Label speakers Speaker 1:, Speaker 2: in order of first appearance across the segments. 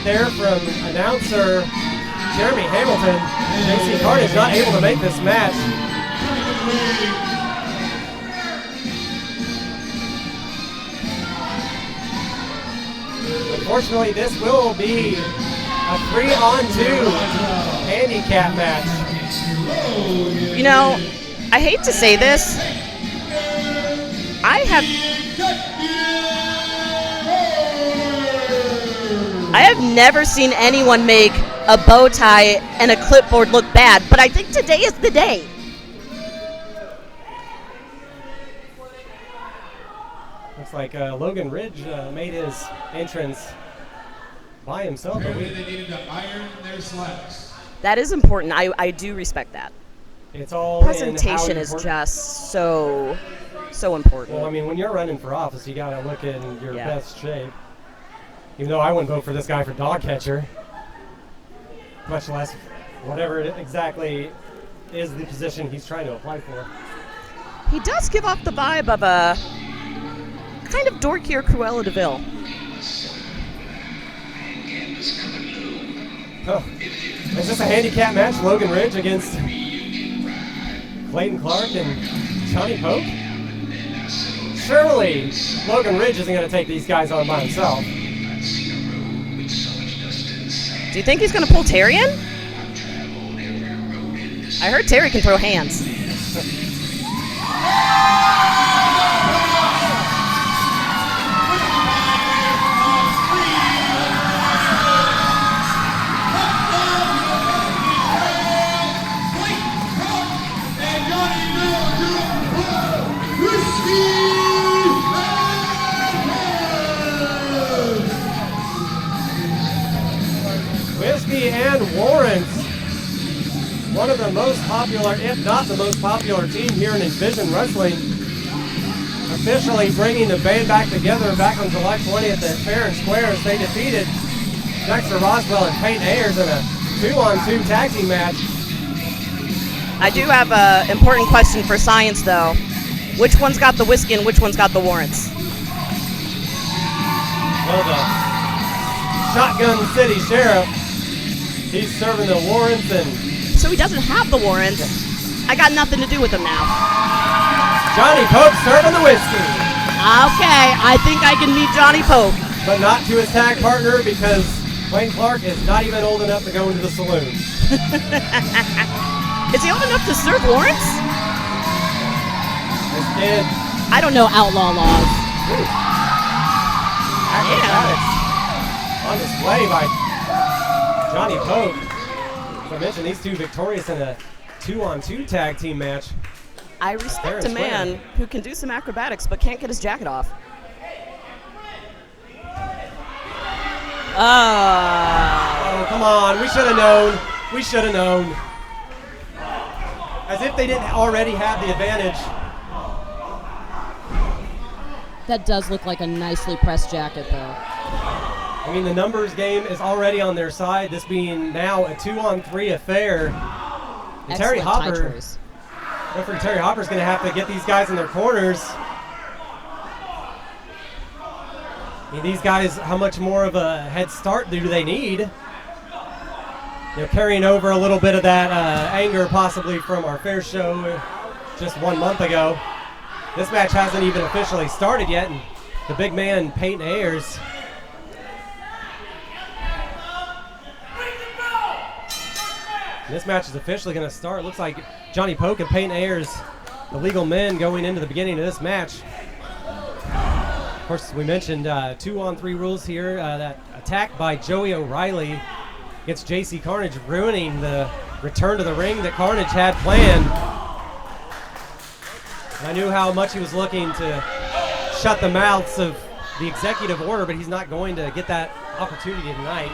Speaker 1: statement there from announcer Jeremy Hamilton. JC Karnage not able to make this match. Unfortunately, this will be a 3-on-2 handicap match.
Speaker 2: You know, I hate to say this. I have never seen anyone make a bow tie and a clipboard look bad, but I think today is the day.
Speaker 1: Looks like Logan Ridge made his entrance by himself.
Speaker 3: Apparently they needed to iron their slacks.
Speaker 2: That is important. I do respect that.
Speaker 1: It's all
Speaker 2: presentation is just so important.
Speaker 1: Well, I mean, when you're running for office, you got to look in your best shape. Even though I wouldn't vote for this guy for dog catcher, much less whatever it exactly is the position he's trying to apply for.
Speaker 2: He does give off the vibe of a kind of dorkier Cruella de Vil.
Speaker 1: Oh. Is this a handicap match? Logan Ridge against Clayton Clark and Johnny Poke? Surely Logan Ridge isn't going to take these guys on by himself.
Speaker 2: Do you think he's going to pull Terry in? I heard Terry can throw hands.
Speaker 1: Whiskey and Warrants, one of the most popular, if not the most popular team here in Envision Wrestling, officially bringing the band back together back on July 20th at Fair and Square as they defeated Dexter Roswell and Payton Ayers in a 2-on-2 tag team match.
Speaker 2: I do have an important question for science, though. Which one's got the whiskey and which one's got the warrants?
Speaker 1: Well, the Shotgun City Sheriff, he's serving the warrants, and
Speaker 2: so he doesn't have the warrants. I got nothing to do with him now.
Speaker 1: Johnny Poke serving the whiskey.
Speaker 2: Okay, I think I can meet Johnny Poke.
Speaker 1: But not to his tag partner because Clayton Clark is not even old enough to go into the saloon.
Speaker 2: Is he old enough to serve warrants?
Speaker 1: This kid.
Speaker 2: I don't know outlaw laws.
Speaker 1: Acrobatics on display by Johnny Poke. As I mentioned, these two victorious in a 2-on-2 tag team match.
Speaker 2: I respect a man who can do some acrobatics but can't get his jacket off.
Speaker 1: Oh, come on. We should have known. We should have known. As if they didn't already have the advantage.
Speaker 4: That does look like a nicely pressed jacket, though.
Speaker 1: I mean, the numbers game is already on their side, this being now a 2-on-3 affair. And Terry Hopper, referee Terry Hopper's going to have to get these guys in their corners. I mean, these guys, how much more of a head start do they need? They're carrying over a little bit of that anger possibly from our fair show just 1 month ago. This match hasn't even officially started yet, and the big man, Payton Ayers, this match is officially going to start. Looks like Johnny Poke and Payton Ayers, the legal men, going into the beginning of this match. Of course, we mentioned 2-on-3 rules here. That attack by Joey O'Reilly against JC Karnage, ruining the return to the ring that Karnage had planned. And I knew how much he was looking to shut the mouths of the executive order, but he's not going to get that opportunity tonight.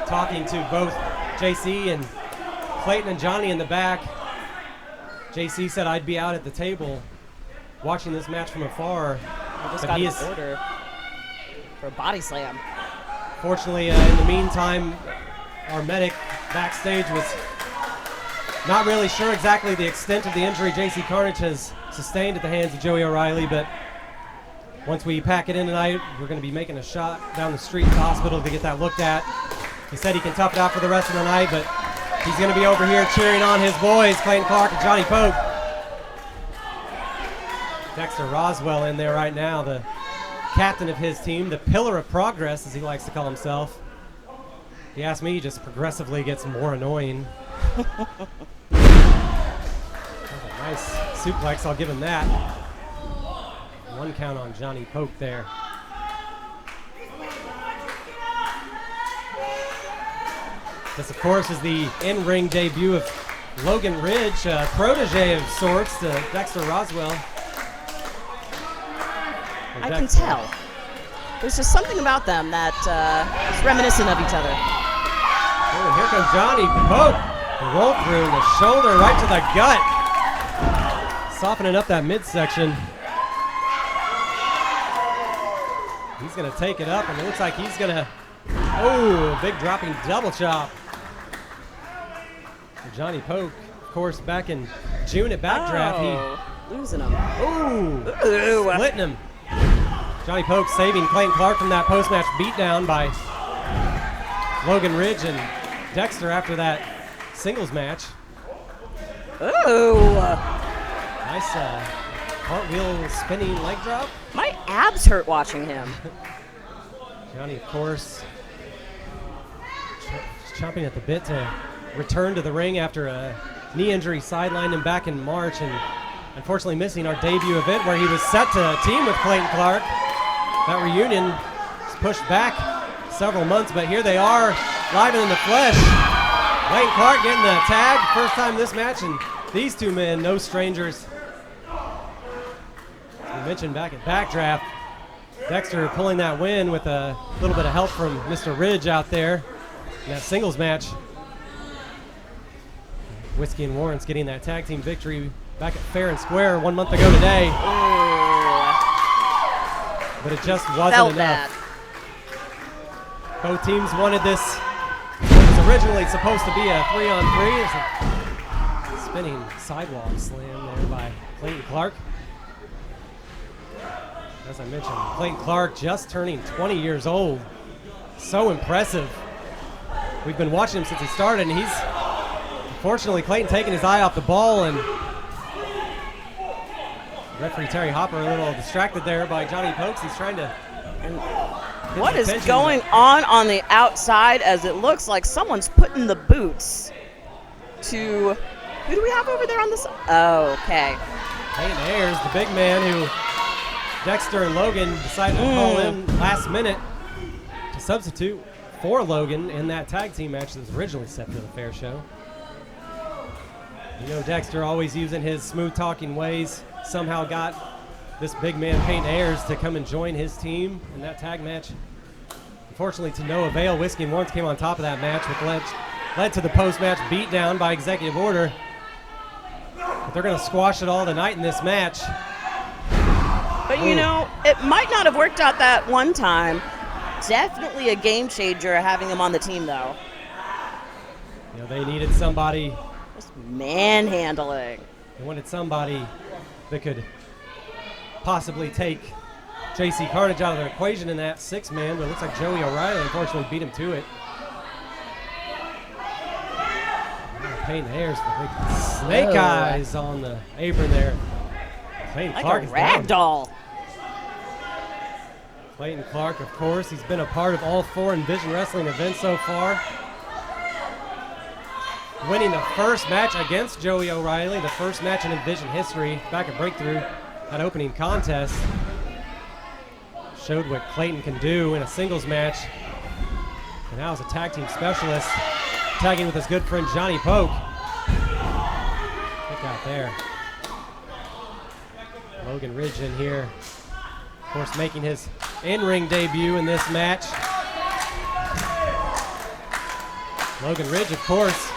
Speaker 1: Talking to both JC and Clayton and Johnny in the back. JC said, I'd be out at the table watching this match from afar.
Speaker 2: I just got an order for a body slam.
Speaker 1: Fortunately, in the meantime, our medic backstage was not really sure exactly the extent of the injury JC Karnage has sustained at the hands of Joey O'Reilly, but once we pack it in tonight, we're going to be making a shot down the street to the hospital to get that looked at. He said he can tough it out for the rest of the night, but he's going to be over here cheering on his boys, Clayton Clark and Johnny Poke. Dexter Roswell in there right now, the captain of his team, the pillar of progress, as he likes to call himself. If you ask me, he just progressively gets more annoying. Nice suplex, I'll give him that. 1 count on Johnny Poke there. This, of course, is the in-ring debut of Logan Ridge, a protege of sorts to Dexter Roswell.
Speaker 2: I can tell. There's just something about them that is reminiscent of each other.
Speaker 1: Oh, and here comes Johnny Poke. Roll through the shoulder right to the gut. Softening up that midsection. He's going to take it up, and it looks like he's going to, oh, big dropping double chop. Johnny Poke, of course, back in June at Backdraft, he
Speaker 2: losing him.
Speaker 1: Ooh, splitting him. Johnny Poke saving Clayton Clark from that post-match beatdown by Logan Ridge and Dexter after that singles match.
Speaker 2: Ooh.
Speaker 1: Nice cartwheel spinning leg drop.
Speaker 2: My abs hurt watching him.
Speaker 1: Johnny, of course, chomping at the bit to return to the ring after a knee injury sidelined him back in March, and unfortunately missing our debut event where he was set to team with Clayton Clark. That reunion was pushed back several months, but here they are, live and in the flesh. Clayton Clark getting the tag, first time this match, and these two men, no strangers. As we mentioned back at Backdraft, Dexter pulling that win with a little bit of help from Mr. Ridge out there in that singles match. Whiskey and Warrants getting that tag team victory back at Fair and Square 1 month ago today. But it just wasn't enough. Both teams wanted this. It was originally supposed to be a 3-on-3. It's a spinning sidewalk slam there by Clayton Clark. As I mentioned, Clayton Clark just turning 20 years old. So impressive. We've been watching him since he started, and he's unfortunately Clayton taking his eye off the ball, and referee Terry Hopper a little distracted there by Johnny Pokes. He's trying to.
Speaker 2: What is going on the outside, as it looks like someone's putting the boots to, who do we have over there on the side? Oh, okay.
Speaker 1: Payton Ayers, the big man who Dexter and Logan decided to call in last minute to substitute for Logan in that tag team match that was originally set for the Fair show. You know, Dexter always using his smooth talking ways somehow got this big man Payton Ayers to come and join his team in that tag match. Unfortunately, to no avail. Whiskey and Warrants came on top of that match, which led to the post-match beatdown by executive order. But they're going to squash it all tonight in this match.
Speaker 2: But you know, it might not have worked out that one time. Definitely a game changer having him on the team, though.
Speaker 1: You know, they needed somebody.
Speaker 2: Just manhandling.
Speaker 1: They wanted somebody that could possibly take JC Karnage out of their equation in that 6-man, but it looks like Joey O'Reilly unfortunately beat him to it. Payton Ayers, the big snake eyes on the apron there. Clayton
Speaker 2: Like
Speaker 1: Clark
Speaker 2: a
Speaker 1: is
Speaker 2: rag doll.
Speaker 1: Clayton Clark, of course, he's been a part of all 4 Envision Wrestling events so far. Winning the first match against Joey O'Reilly, the first match in Envision history, back at Breakthrough, that opening contest. Showed what Clayton can do in a singles match. And now as a tag team specialist, tagging with his good friend Johnny Poke. Look out there. Logan Ridge in here. Of course, making his in-ring debut in this match. Logan Ridge, of course,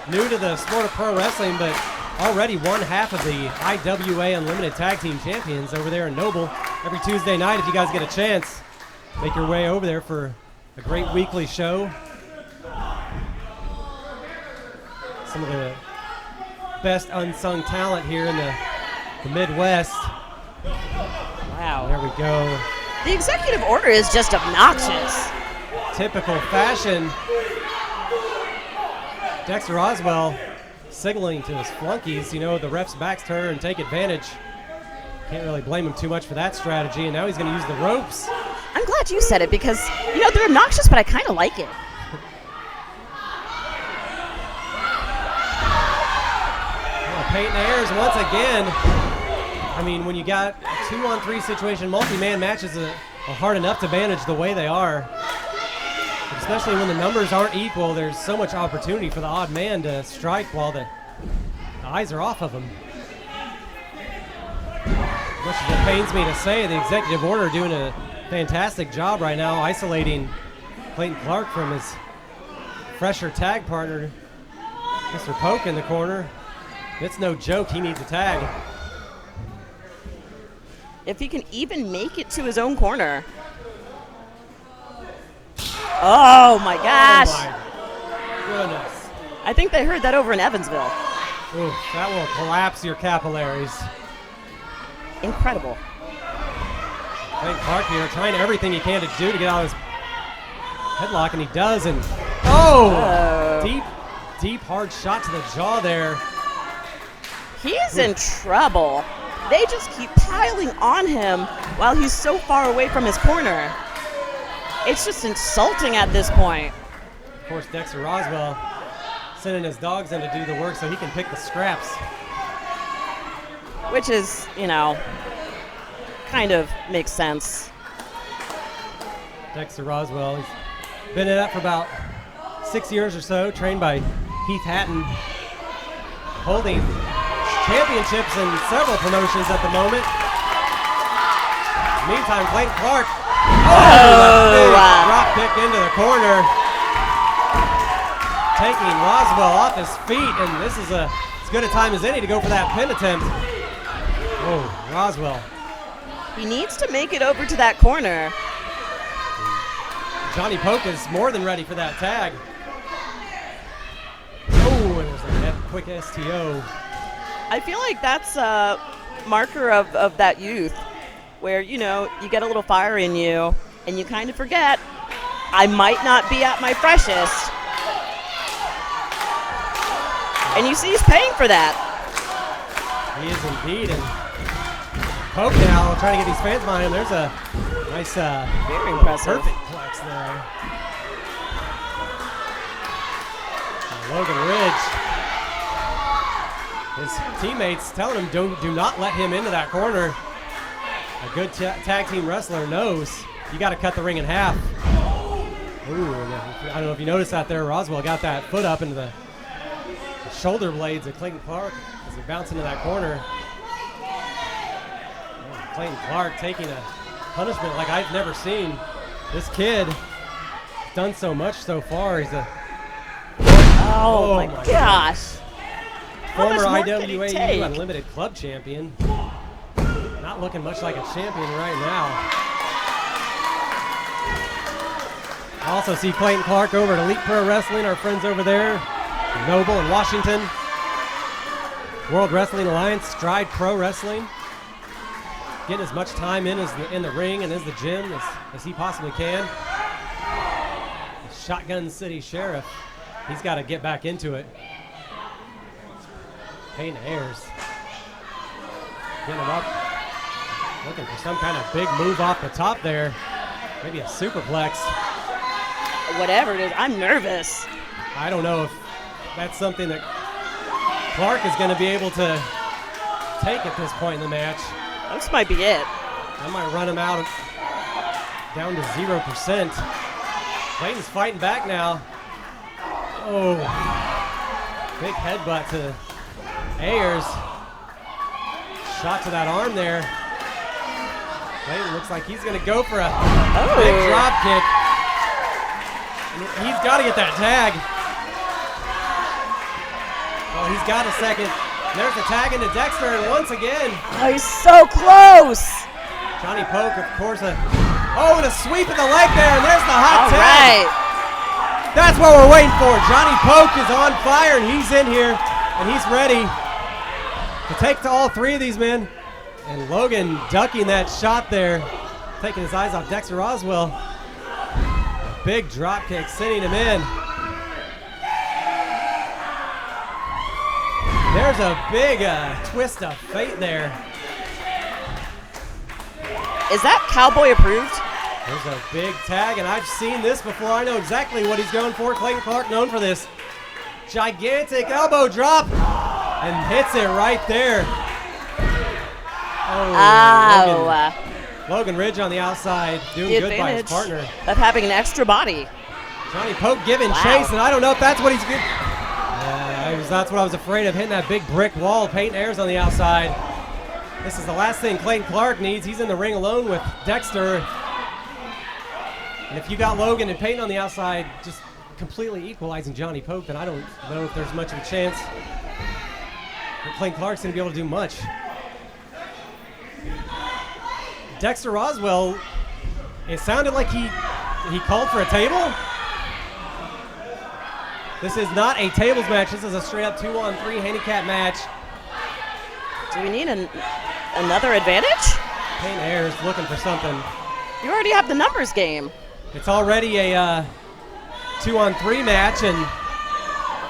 Speaker 1: new to the sport of pro wrestling, but already one half of the IWA Unlimited Tag Team Champions over there in Noble. Every Tuesday night, if you guys get a chance, make your way over there for a great weekly show. Some of the best unsung talent here in the Midwest.
Speaker 2: Wow. Wow.
Speaker 1: There we go.
Speaker 2: The executive order is just obnoxious.
Speaker 1: Typical fashion. Dexter Roswell signaling to his flunkies. You know, the ref's backs to her and take advantage. Can't really blame him too much for that strategy. And now he's going to use the ropes.
Speaker 2: I'm glad you said it because, you know, they're obnoxious, but I kind of like it.
Speaker 1: Payton Ayers once again. I mean, when you got a 2-on-3 situation, multi-man matches are hard enough to manage the way they are. Especially when the numbers aren't equal, there's so much opportunity for the odd man to strike while the eyes are off of him. Much as it pains me to say, the executive order doing a fantastic job right now isolating Clayton Clark from his fresher tag partner, Mr. Poke in the corner. It's no joke, he needs a tag.
Speaker 2: If he can even make it to his own corner. Oh my gosh.
Speaker 1: Oh my goodness.
Speaker 2: I think they heard that over in Evansville.
Speaker 1: Ooh, that will collapse your capillaries.
Speaker 2: Incredible.
Speaker 1: Clayton Clark here trying everything he can to do to get out of his headlock, and he does, and deep, hard shot to the jaw there.
Speaker 2: He's in trouble. They just keep piling on him while he's so far away from his corner. It's just insulting at this point.
Speaker 1: Of course, Dexter Roswell sending his dogs in to do the work so he can pick the scraps.
Speaker 2: Which is, you know, kind of makes sense.
Speaker 1: Dexter Roswell, he's been in that for about 6 years or so, trained by Heath Hatton, holding championships in several promotions at the moment. Meantime, Clayton Clark, big drop kick into the corner, taking Roswell off his feet, and this is as good a time as any to go for that pin attempt. Oh, Roswell.
Speaker 2: He needs to make it over to that corner.
Speaker 1: Johnny Poke is more than ready for that tag. Oh, and there's a quick STO.
Speaker 2: I feel like that's a marker of that youth where, you know, you get a little fire in you and you kind of forget, I might not be at my freshest. And you see he's paying for that.
Speaker 1: He is indeed. And Poke now trying to get these fans behind him. There's a nice,
Speaker 2: very impressive.
Speaker 1: Perfect flex there. Logan Ridge. His teammates telling him do not let him into that corner. A good tag team wrestler knows you got to cut the ring in half. Ooh, I don't know if you noticed that there. Roswell got that foot up into the shoulder blades of Clayton Clark as he bounced into that corner. Clayton Clark taking a punishment like I've never seen. This kid done so much so far. He's a
Speaker 2: oh my gosh.
Speaker 1: Former IWA Unlimited Club champion. Not looking much like a champion right now. I also see Clayton Clark over at Elite Pro Wrestling, our friends over there, Noble in Washington. World Wrestling Alliance, Stride Pro Wrestling. Getting as much time in the ring and as the gym as he possibly can. Shotgun City Sheriff, he's got to get back into it. Payton Ayers getting him up, looking for some kind of big move off the top there. Maybe a superplex.
Speaker 2: Whatever it is, I'm nervous.
Speaker 1: I don't know if that's something that Clark is going to be able to take at this point in the match.
Speaker 2: This might be it.
Speaker 1: That might run him out down to 0%. Clayton's fighting back now. Oh, big headbutt to Ayers. Shot to that arm there. Clayton looks like he's going to go for a big drop kick. He's got to get that tag. Oh, he's got a second. There's a tag into Dexter, and once again.
Speaker 2: Oh, he's so close.
Speaker 1: Johnny Poke, of course. And a sweep of the leg there, and there's the hot tag.
Speaker 2: All right.
Speaker 1: That's what we're waiting for. Johnny Poke is on fire, and he's in here, and he's ready to take to all three of these men. And Logan ducking that shot there, taking his eyes off Dexter Roswell. A big drop kick, sending him in. There's a big twist of fate there.
Speaker 2: Is that Cowboy approved?
Speaker 1: There's a big tag, and I've seen this before. I know exactly what he's going for. Clayton Clark known for this. Gigantic elbow drop, and hits it right there. Oh, Logan Ridge on the outside, doing good by his partner.
Speaker 2: Of having an extra body.
Speaker 1: Johnny Poke giving chase, and I don't know if that's what he's good. That's what I was afraid of, hitting that big brick wall. Payton Ayers on the outside. This is the last thing Clayton Clark needs. He's in the ring alone with Dexter. And if you got Logan and Payton on the outside, just completely equalizing Johnny Poke, then I don't know if there's much of a chance that Clayton Clark's going to be able to do much. Dexter Roswell, it sounded like he called for a table. This is not a tables match. This is a straight-up 2-on-3 handicap match.
Speaker 2: Do we need another advantage?
Speaker 1: Payton Ayers looking for something.
Speaker 2: You already have the numbers game.
Speaker 1: It's already a 2-on-3 match, and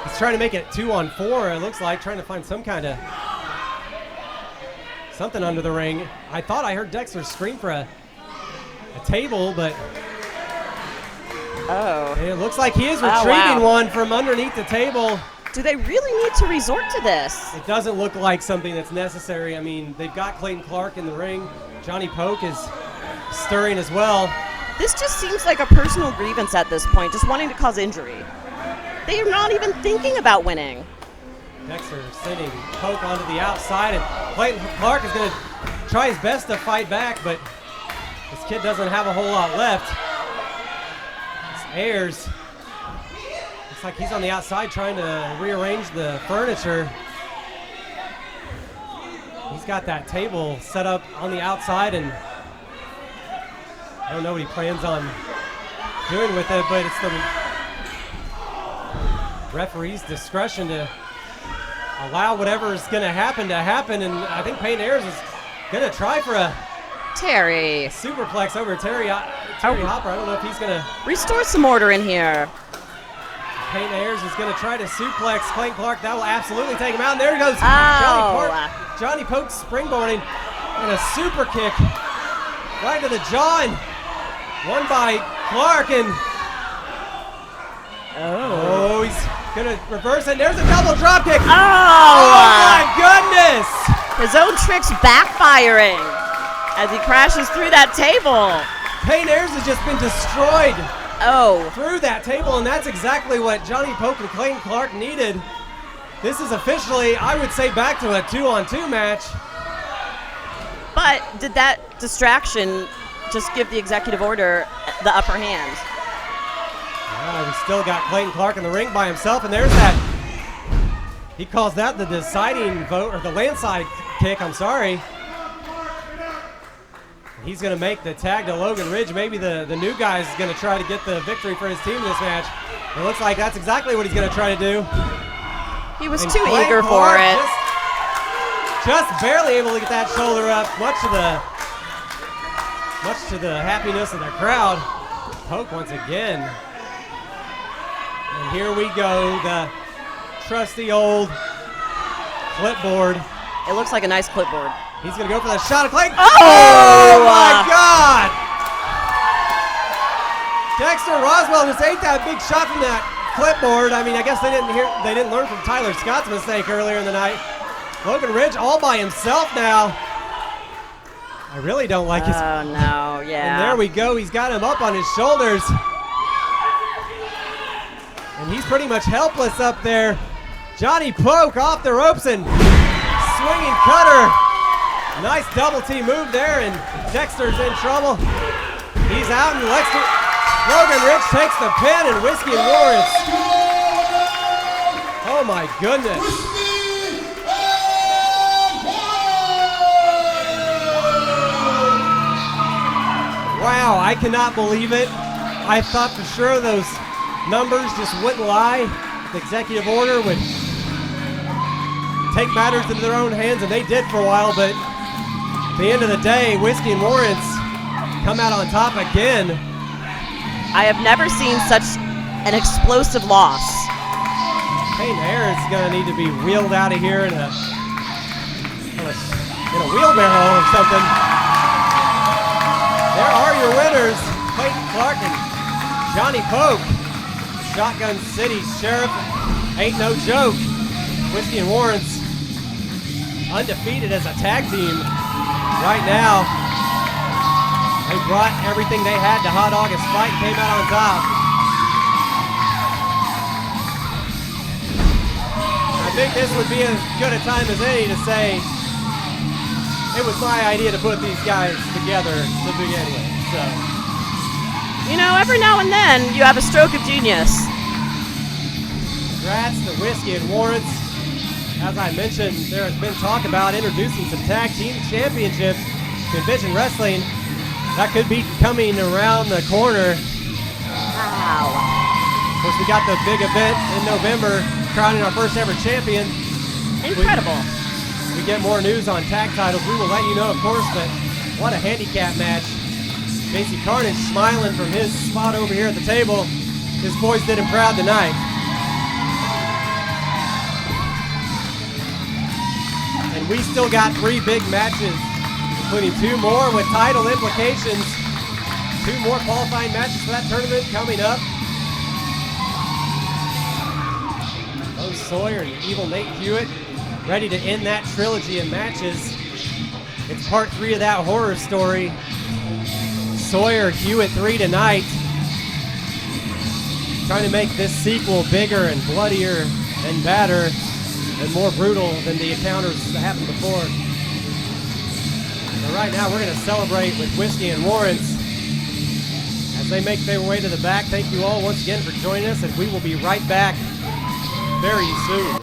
Speaker 1: he's trying to make it 2-on-4. It looks like trying to find some kind of something under the ring. I thought I heard Dexter scream for a table, but it looks like he is retrieving one from underneath the table.
Speaker 2: Do they really need to resort to this?
Speaker 1: It doesn't look like something that's necessary. I mean, they've got Clayton Clark in the ring. Johnny Poke is stirring as well.
Speaker 2: This just seems like a personal grievance at this point, just wanting to cause injury. They are not even thinking about winning.
Speaker 1: Dexter sending Poke onto the outside, and Clayton Clark is going to try his best to fight back, but this kid doesn't have a whole lot left. It's Ayers. Looks like he's on the outside trying to rearrange the furniture. He's got that table set up on the outside, and I don't know what he plans on doing with it, but it's the referee's discretion to allow whatever is going to happen, and I think Payton Ayers is going to try for a
Speaker 2: Terry
Speaker 1: superplex over Terry Hopper. I don't know if he's going to
Speaker 2: restore some order in here.
Speaker 1: Payton Ayers is going to try to suplex Clayton Clark. That will absolutely take him out, and there he goes. Johnny Poke springboarding, and a super kick right to the jaw, and one by Clark, and he's gonna reverse it. There's a double drop kick. Oh my goodness!
Speaker 2: His own tricks backfiring as he crashes through that table.
Speaker 1: Payton Ayers has just been destroyed
Speaker 2: Oh.
Speaker 1: through that table, and that's exactly what Johnny Poke and Clayton Clark needed. This is officially, I would say, back to a 2-on-2 match.
Speaker 2: But did that distraction just give the executive order the upper hand?
Speaker 1: We still got Clayton Clark in the ring by himself, and there's that. He calls that the deciding vote, or the landslide kick, I'm sorry. He's going to make the tag to Logan Ridge. Maybe the new guy is going to try to get the victory for his team in this match. It looks like that's exactly what he's going to try to do.
Speaker 2: He was too eager for it.
Speaker 1: Just barely able to get that shoulder up, much to the happiness of the crowd. Poke once again. And here we go, the trusty old clipboard.
Speaker 2: It looks like a nice clipboard.
Speaker 1: He's going to go for the shot of Clayton.
Speaker 2: Oh
Speaker 1: my God! Dexter Roswell just ate that big shot from that clipboard. I mean, I guess they didn't learn from Tyler Scott's mistake earlier in the night. Logan Ridge all by himself now. I really don't like his.
Speaker 2: Oh no, yeah.
Speaker 1: And there we go. He's got him up on his shoulders. And he's pretty much helpless up there. Johnny Poke off the ropes and swinging cutter. Nice double T move there, and Dexter's in trouble. He's out, and Logan Ridge takes the pin, and Whiskey Warrants. Oh my goodness. Wow, I cannot believe it. I thought for sure those numbers just wouldn't lie. The executive order would take matters into their own hands, and they did for a while, but At the end of the day, Whiskey Warrants come out on top again.
Speaker 2: I have never seen such an explosive loss.
Speaker 1: Payton Ayers is going to need to be wheeled out of here in a wheelbarrow or something. There are your winners, Clayton Clark and Johnny Poke. Shotgun City Sheriff ain't no joke. Whiskey Warrants undefeated as a tag team right now. They brought everything they had to Hot August Fight and came out on top. I think this would be as good a time as any to say it was my idea to put these guys together to begin with. So,
Speaker 2: you know, every now and then you have a stroke of genius.
Speaker 1: congrats to Whiskey Warrants. As I mentioned, there has been talk about introducing some tag team championships to Envision Wrestling. That could be coming around the corner.
Speaker 2: Wow.
Speaker 1: Of course, we got the big event in November, crowning our first ever champion.
Speaker 2: Incredible.
Speaker 1: We get more news on tag titles. We will let you know, of course, but what a handicap match. JC Karnage smiling from his spot over here at the table. His boys did him proud tonight. And we still got 3 big matches, including 2 more with title implications. 2 more qualifying matches for that tournament coming up. Bo Sawyer and Evil Nate Hewitt ready to end that trilogy of matches. It's part 3 of that horror story. Sawyer, Hewitt 3 tonight. Trying to make this sequel bigger and bloodier and badder and more brutal than the encounters that happened before. But right now we're going to celebrate with Whiskey Warrants as they make their way to the back. Thank you all once again for joining us, and we will be right back very soon.